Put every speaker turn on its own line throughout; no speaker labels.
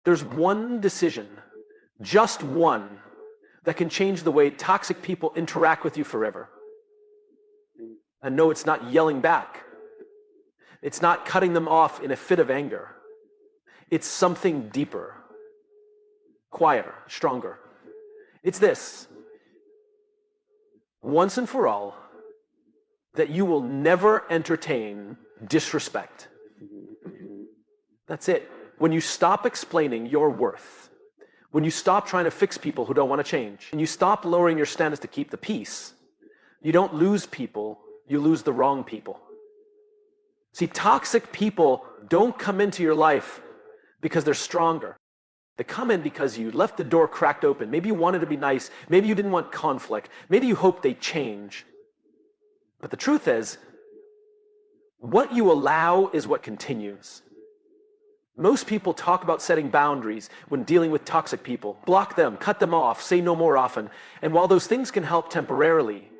There's one decision, just one, that can change the way toxic people interact with you forever. And no, it's not yelling back. It's not cutting them off in a fit of anger. It's something deeper, quieter, stronger. It's this: once and for all, that you will never entertain disrespect. That's it. When you stop explaining your worth, when you stop trying to fix people who don't want to change, and you stop lowering your standards to keep the peace, you don't lose people, you lose the wrong people. See, toxic people don't come into your life because they're stronger. They come in because you left the door cracked open. Maybe you wanted to be nice. Maybe you didn't want conflict. Maybe you hope they change. But the truth is, what you allow is what continues. Most people talk about setting boundaries when dealing with toxic people. Block them, cut them off, say no more often. And while those things can help temporarily,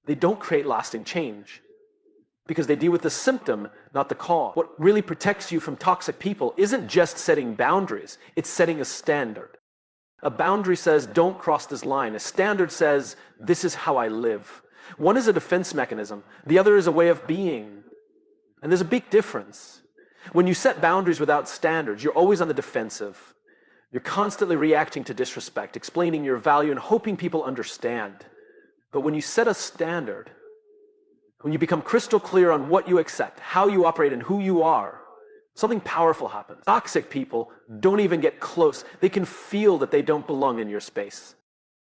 they don't create lasting change because they deal with the symptom, not the cause. What really protects you from toxic people isn't just setting boundaries, it's setting a standard. A boundary says, don't cross this line. A standard says, this is how I live. One is a defense mechanism, the other is a way of being. And there's a big difference. When you set boundaries without standards, you're always on the defensive. You're constantly reacting to disrespect, explaining your value and hoping people understand. But when you set a standard, when you become crystal clear on what you accept, how you operate, and who you are, something powerful happens. Toxic people don't even get close. They can feel that they don't belong in your space.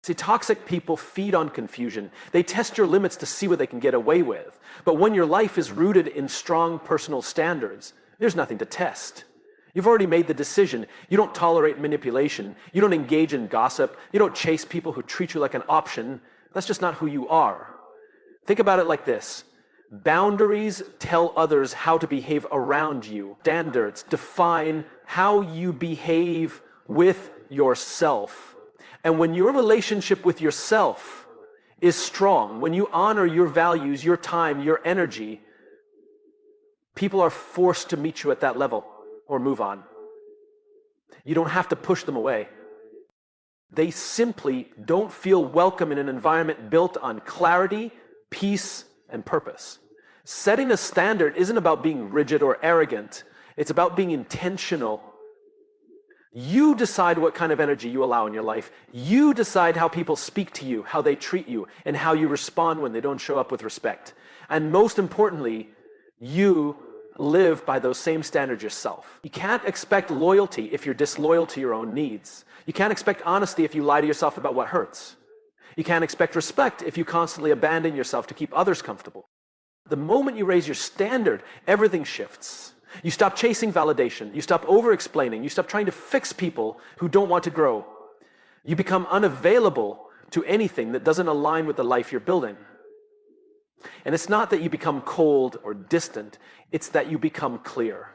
See, toxic people feed on confusion. They test your limits to see what they can get away with. But when your life is rooted in strong personal standards, there's nothing to test. You've already made the decision. You don't tolerate manipulation. You don't engage in gossip. You don't chase people who treat you like an option. That's just not who you are. Think about it like this. Boundaries tell others how to behave around you. Standards define how you behave with yourself. And when your relationship with yourself is strong, when you honor your values, your time, your energy, people are forced to meet you at that level or move on. You don't have to push them away. They simply don't feel welcome in an environment built on clarity, peace, and purpose. Setting a standard isn't about being rigid or arrogant. It's about being intentional. You decide what kind of energy you allow in your life. You decide how people speak to you, how they treat you, and how you respond when they don't show up with respect. And most importantly, you live by those same standards yourself. You can't expect loyalty if you're disloyal to your own needs. You can't expect honesty if you lie to yourself about what hurts. You can't expect respect if you constantly abandon yourself to keep others comfortable. The moment you raise your standard, everything shifts. You stop chasing validation. You stop over-explaining. You stop trying to fix people who don't want to grow. You become unavailable to anything that doesn't align with the life you're building. And it's not that you become cold or distant, it's that you become clear.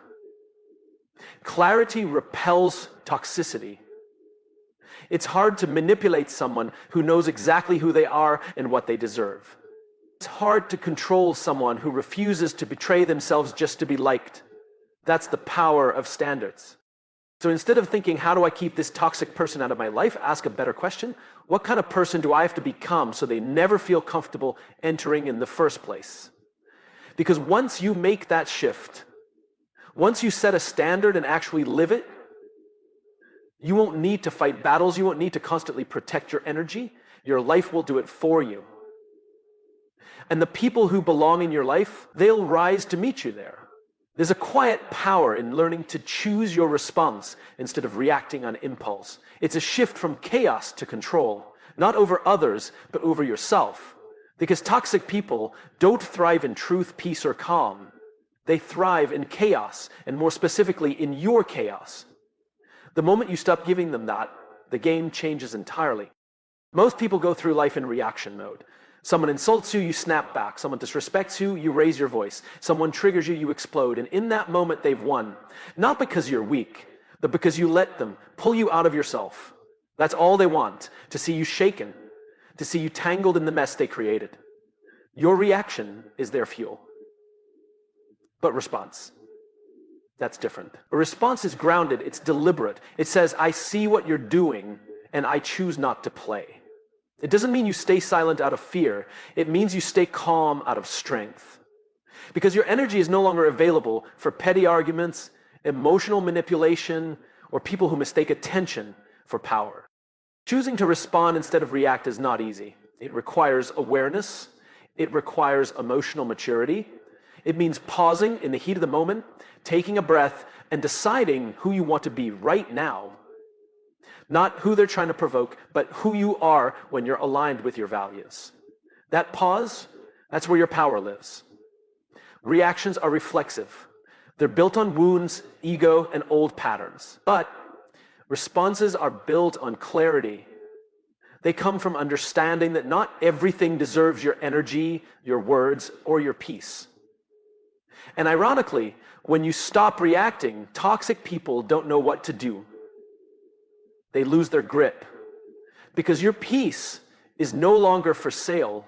Clarity repels toxicity. It's hard to manipulate someone who knows exactly who they are and what they deserve. It's hard to control someone who refuses to betray themselves just to be liked. That's the power of standards. So instead of thinking, how do I keep this toxic person out of my life, ask a better question. What kind of person do I have to become so they never feel comfortable entering in the first place? Because once you make that shift, once you set a standard and actually live it, you won't need to fight battles. You won't need to constantly protect your energy. Your life will do it for you. And the people who belong in your life, they'll rise to meet you there. There's a quiet power in learning to choose your response instead of reacting on impulse. It's a shift from chaos to control, not over others, but over yourself. Because toxic people don't thrive in truth, peace, or calm. They thrive in chaos, and more specifically, in your chaos. The moment you stop giving them that, the game changes entirely. Most people go through life in reaction mode. Someone insults you, you snap back. Someone disrespects you, you raise your voice. Someone triggers you, you explode. And in that moment, they've won. Not because you're weak, but because you let them pull you out of yourself. That's all they want, to see you shaken, to see you tangled in the mess they created. Your reaction is their fuel. But response. That's different. A response is grounded, it's deliberate. It says, I see what you're doing and I choose not to play. It doesn't mean you stay silent out of fear. It means you stay calm out of strength. Because your energy is no longer available for petty arguments, emotional manipulation, or people who mistake attention for power. Choosing to respond instead of react is not easy. It requires awareness. It requires emotional maturity. It means pausing in the heat of the moment, taking a breath, and deciding who you want to be right now. Not who they're trying to provoke, but who you are when you're aligned with your values. That pause, that's where your power lives. Reactions are reflexive. They're built on wounds, ego, and old patterns. But responses are built on clarity. They come from understanding that not everything deserves your energy, your words, or your peace. And ironically, when you stop reacting, toxic people don't know what to do. They lose their grip. Because your peace is no longer for sale.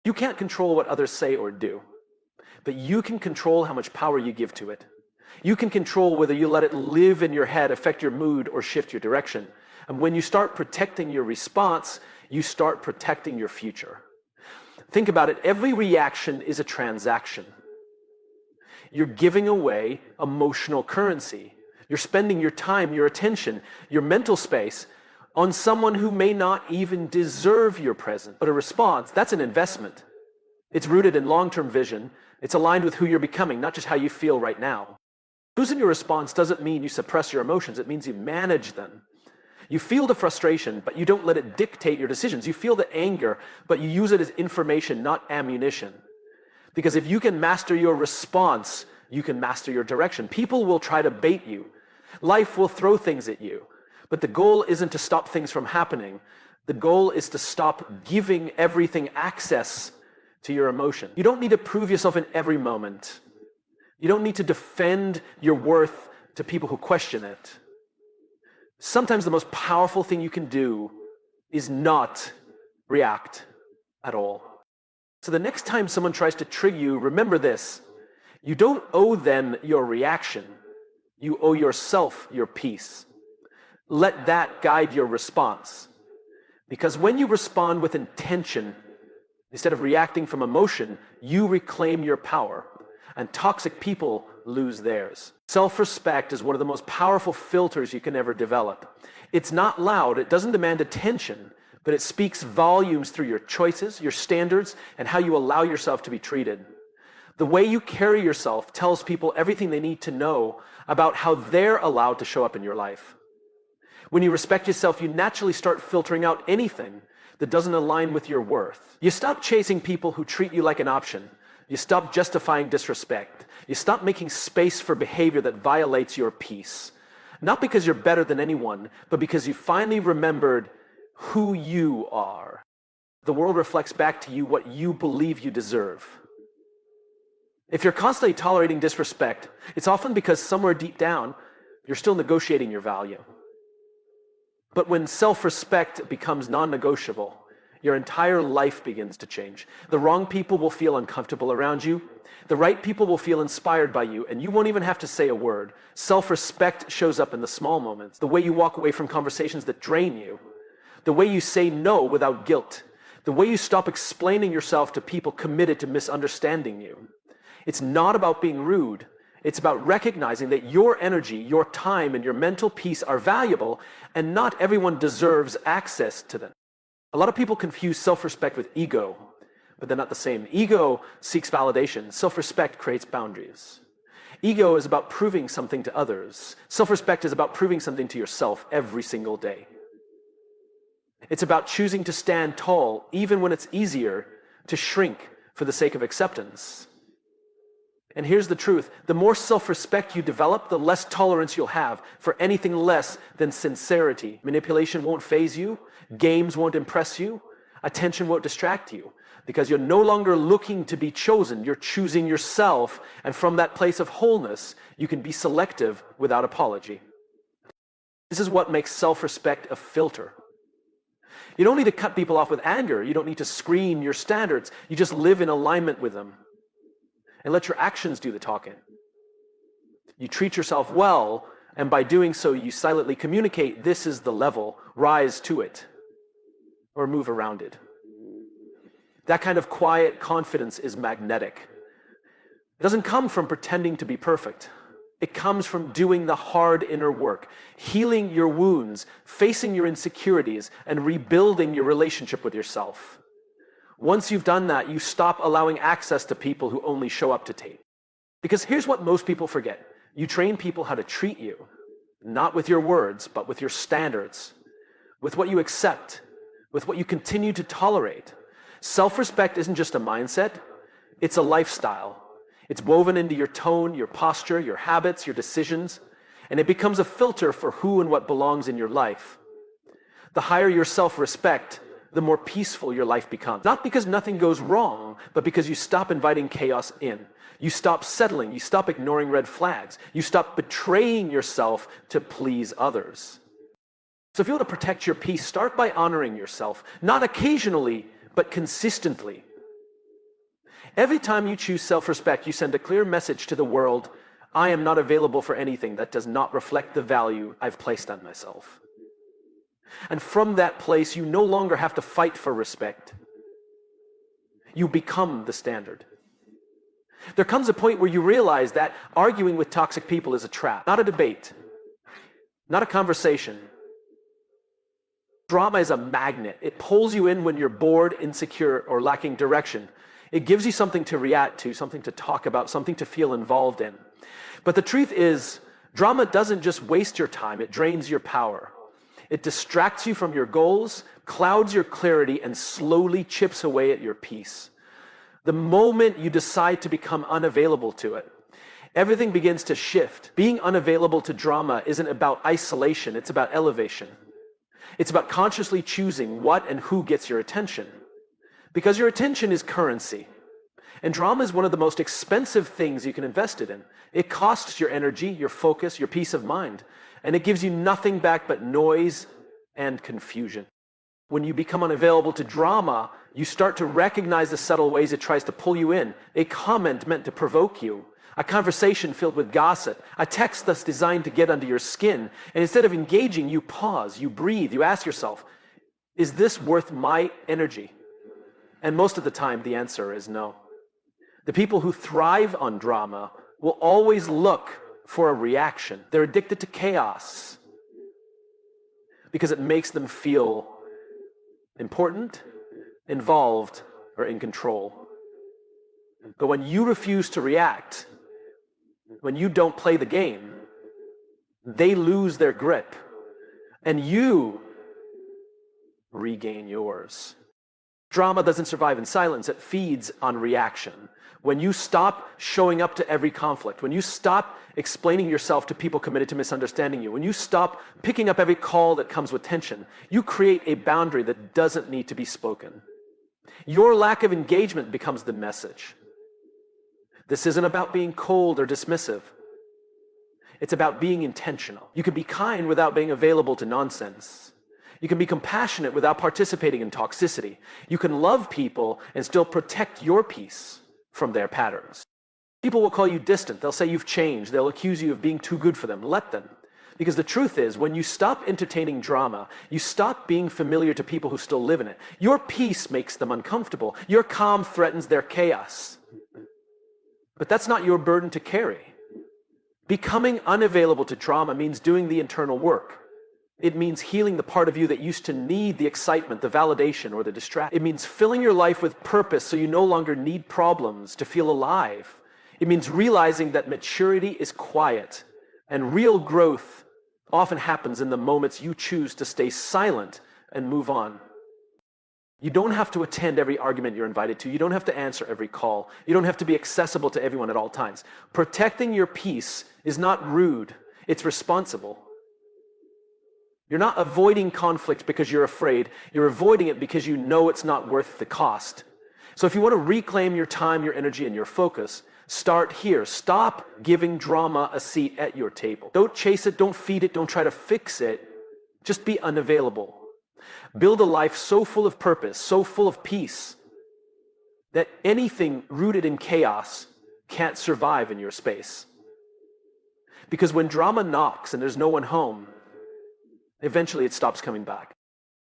You can't control what others say or do. But you can control how much power you give to it. You can control whether you let it live in your head, affect your mood, or shift your direction. And when you start protecting your response, you start protecting your future. Think about it. Every reaction is a transaction. You're giving away emotional currency. You're spending your time, your attention, your mental space on someone who may not even deserve your presence. But a response, that's an investment. It's rooted in long-term vision. It's aligned with who you're becoming, not just how you feel right now. Choosing your response doesn't mean you suppress your emotions. It means you manage them. You feel the frustration, but you don't let it dictate your decisions. You feel the anger, but you use it as information, not ammunition. Because if you can master your response, you can master your direction. People will try to bait you. Life will throw things at you. But the goal isn't to stop things from happening. The goal is to stop giving everything access to your emotion. You don't need to prove yourself in every moment. You don't need to defend your worth to people who question it. Sometimes the most powerful thing you can do is not react at all. So the next time someone tries to trigger you, remember this. You don't owe them your reaction. You owe yourself your peace. Let that guide your response. Because when you respond with intention, instead of reacting from emotion, you reclaim your power. And toxic people lose theirs. Self-respect is one of the most powerful filters you can ever develop. It's not loud, it doesn't demand attention, but it speaks volumes through your choices, your standards, and how you allow yourself to be treated. The way you carry yourself tells people everything they need to know about how they're allowed to show up in your life. When you respect yourself, you naturally start filtering out anything that doesn't align with your worth. You stop chasing people who treat you like an option. You stop justifying disrespect. You stop making space for behavior that violates your peace. Not because you're better than anyone, but because you finally remembered who you are. The world reflects back to you what you believe you deserve. If you're constantly tolerating disrespect, it's often because somewhere deep down, you're still negotiating your value. But when self-respect becomes non-negotiable, your entire life begins to change. The wrong people will feel uncomfortable around you. The right people will feel inspired by you, and you won't even have to say a word. Self-respect shows up in the small moments. The way you walk away from conversations that drain you. The way you say no without guilt. The way you stop explaining yourself to people committed to misunderstanding you. It's not about being rude. It's about recognizing that your energy, your time, and your mental peace are valuable, and not everyone deserves access to them. A lot of people confuse self-respect with ego, but they're not the same. Ego seeks validation. Self-respect creates boundaries. Ego is about proving something to others. Self-respect is about proving something to yourself every single day. It's about choosing to stand tall, even when it's easier to shrink for the sake of acceptance. And here's the truth. The more self-respect you develop, the less tolerance you'll have for anything less than sincerity. Manipulation won't faze you. Games won't impress you. Attention won't distract you. Because you're no longer looking to be chosen. You're choosing yourself. And from that place of wholeness, you can be selective without apology. This is what makes self-respect a filter. You don't need to cut people off with anger. You don't need to screen your standards. You just live in alignment with them. And let your actions do the talking. You treat yourself well, and by doing so, you silently communicate, this is the level, rise to it, or move around it. That kind of quiet confidence is magnetic. It doesn't come from pretending to be perfect. It comes from doing the hard inner work, healing your wounds, facing your insecurities, and rebuilding your relationship with yourself. Once you've done that, you stop allowing access to people who only show up to tape. Because here's what most people forget. You train people how to treat you, not with your words, but with your standards, with what you accept, with what you continue to tolerate. Self-respect isn't just a mindset, it's a lifestyle. It's woven into your tone, your posture, your habits, your decisions, and it becomes a filter for who and what belongs in your life. The higher your self-respect, the more peaceful your life becomes. Not because nothing goes wrong, but because you stop inviting chaos in. You stop settling, you stop ignoring red flags, you stop betraying yourself to please others. So if you want to protect your peace, start by honoring yourself, not occasionally, but consistently. Every time you choose self-respect, you send a clear message to the world, I am not available for anything that does not reflect the value I've placed on myself. And from that place, you no longer have to fight for respect. You become the standard. There comes a point where you realize that arguing with toxic people is a trap, not a debate, not a conversation. Drama is a magnet. It pulls you in when you're bored, insecure, or lacking direction. It gives you something to react to, something to talk about, something to feel involved in. But the truth is, drama doesn't just waste your time, it drains your power. It distracts you from your goals, clouds your clarity, and slowly chips away at your peace. The moment you decide to become unavailable to it, everything begins to shift. Being unavailable to drama isn't about isolation, it's about elevation. It's about consciously choosing what and who gets your attention. Because your attention is currency. And drama is one of the most expensive things you can invest it in. It costs your energy, your focus, your peace of mind. And it gives you nothing back but noise and confusion. When you become unavailable to drama, you start to recognize the subtle ways it tries to pull you in. A comment meant to provoke you. A conversation filled with gossip. A text that's designed to get under your skin. And instead of engaging, you pause, you breathe, you ask yourself, is this worth my energy? And most of the time, the answer is no. The people who thrive on drama will always look for a reaction. They're addicted to chaos because it makes them feel important, involved, or in control. But when you refuse to react, when you don't play the game, they lose their grip, and you regain yours. Drama doesn't survive in silence, it feeds on reaction. When you stop showing up to every conflict, when you stop explaining yourself to people committed to misunderstanding you, when you stop picking up every call that comes with tension, you create a boundary that doesn't need to be spoken. Your lack of engagement becomes the message. This isn't about being cold or dismissive. It's about being intentional. You can be kind without being available to nonsense. You can be compassionate without participating in toxicity. You can love people and still protect your peace from their patterns. People will call you distant. They'll say you've changed. They'll accuse you of being too good for them. Let them. Because the truth is, when you stop entertaining drama, you stop being familiar to people who still live in it. Your peace makes them uncomfortable. Your calm threatens their chaos. But that's not your burden to carry. Becoming unavailable to drama means doing the internal work. It means healing the part of you that used to need the excitement, the validation, or the distraction. It means filling your life with purpose so you no longer need problems to feel alive. It means realizing that maturity is quiet, and real growth often happens in the moments you choose to stay silent and move on. You don't have to attend every argument you're invited to. You don't have to answer every call. You don't have to be accessible to everyone at all times. Protecting your peace is not rude, it's responsible. You're not avoiding conflict because you're afraid. You're avoiding it because you know it's not worth the cost. So if you want to reclaim your time, your energy, and your focus, start here. Stop giving drama a seat at your table. Don't chase it, don't feed it, don't try to fix it. Just be unavailable. Build a life so full of purpose, so full of peace, that anything rooted in chaos can't survive in your space. Because when drama knocks and there's no one home, eventually it stops coming back.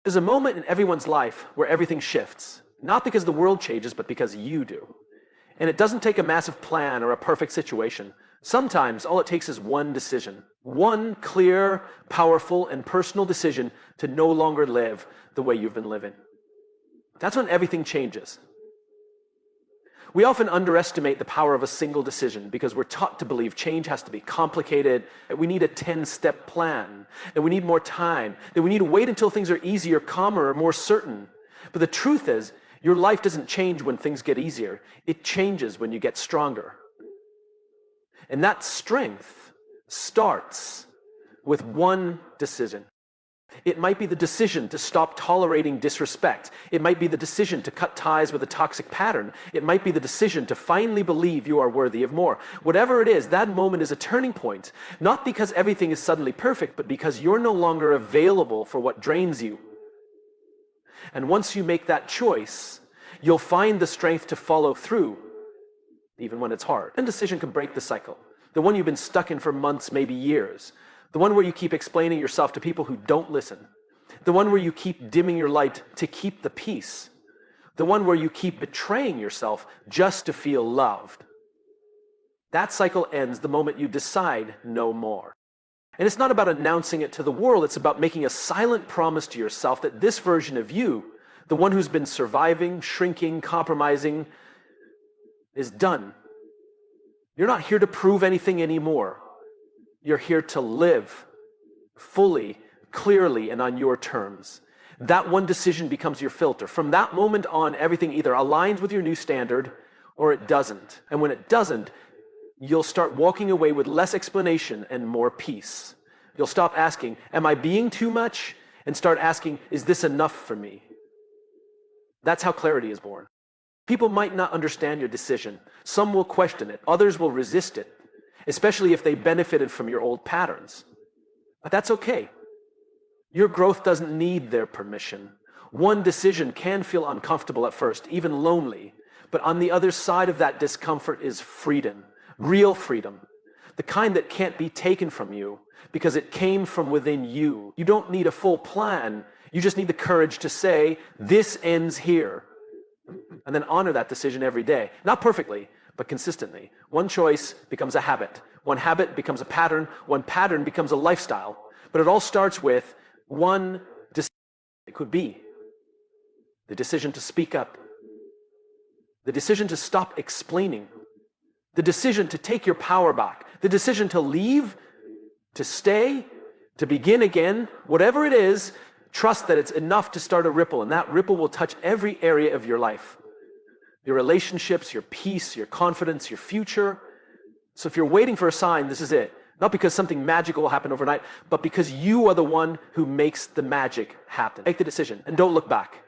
There's a moment in everyone's life where everything shifts, not because the world changes, but because you do. And it doesn't take a massive plan or a perfect situation. Sometimes all it takes is one decision, one clear, powerful, and personal decision to no longer live the way you've been living. That's when everything changes. We often underestimate the power of a single decision because we're taught to believe change has to be complicated, that we need a 10-step plan, that we need more time, that we need to wait until things are easier, calmer, or more certain. But the truth is, your life doesn't change when things get easier. It changes when you get stronger. And that strength starts with one decision. It might be the decision to stop tolerating disrespect. It might be the decision to cut ties with a toxic pattern. It might be the decision to finally believe you are worthy of more. Whatever it is, that moment is a turning point. Not because everything is suddenly perfect, but because you're no longer available for what drains you. And once you make that choice, you'll find the strength to follow through, even when it's hard. One decision can break the cycle. The one you've been stuck in for months, maybe years. The one where you keep explaining yourself to people who don't listen. The one where you keep dimming your light to keep the peace. The one where you keep betraying yourself just to feel loved. That cycle ends the moment you decide no more. And it's not about announcing it to the world, it's about making a silent promise to yourself that this version of you, the one who's been surviving, shrinking, compromising, is done. You're not here to prove anything anymore. You're here to live fully, clearly, and on your terms. That one decision becomes your filter. From that moment on, everything either aligns with your new standard or it doesn't. And when it doesn't, you'll start walking away with less explanation and more peace. You'll stop asking, am I being too much? And start asking, is this enough for me? That's how clarity is born. People might not understand your decision. Some will question it. Others will resist it, especially if they benefited from your old patterns. But that's okay. Your growth doesn't need their permission. One decision can feel uncomfortable at first, even lonely. But on the other side of that discomfort is freedom. Real freedom, the kind that can't be taken from you because it came from within you. You don't need a full plan. You just need the courage to say, this ends here. And then honor that decision every day. Not perfectly, but consistently. One choice becomes a habit. One habit becomes a pattern. One pattern becomes a lifestyle. But it all starts with one decision. It could be the decision to speak up, the decision to stop explaining, the decision to take your power back, the decision to leave, to stay, to begin again, whatever it is, trust that it's enough to start a ripple, and that ripple will touch every area of your life. Your relationships, your peace, your confidence, your future. So if you're waiting for a sign, this is it. Not because something magical will happen overnight, but because you are the one who makes the magic happen. Make the decision and don't look back.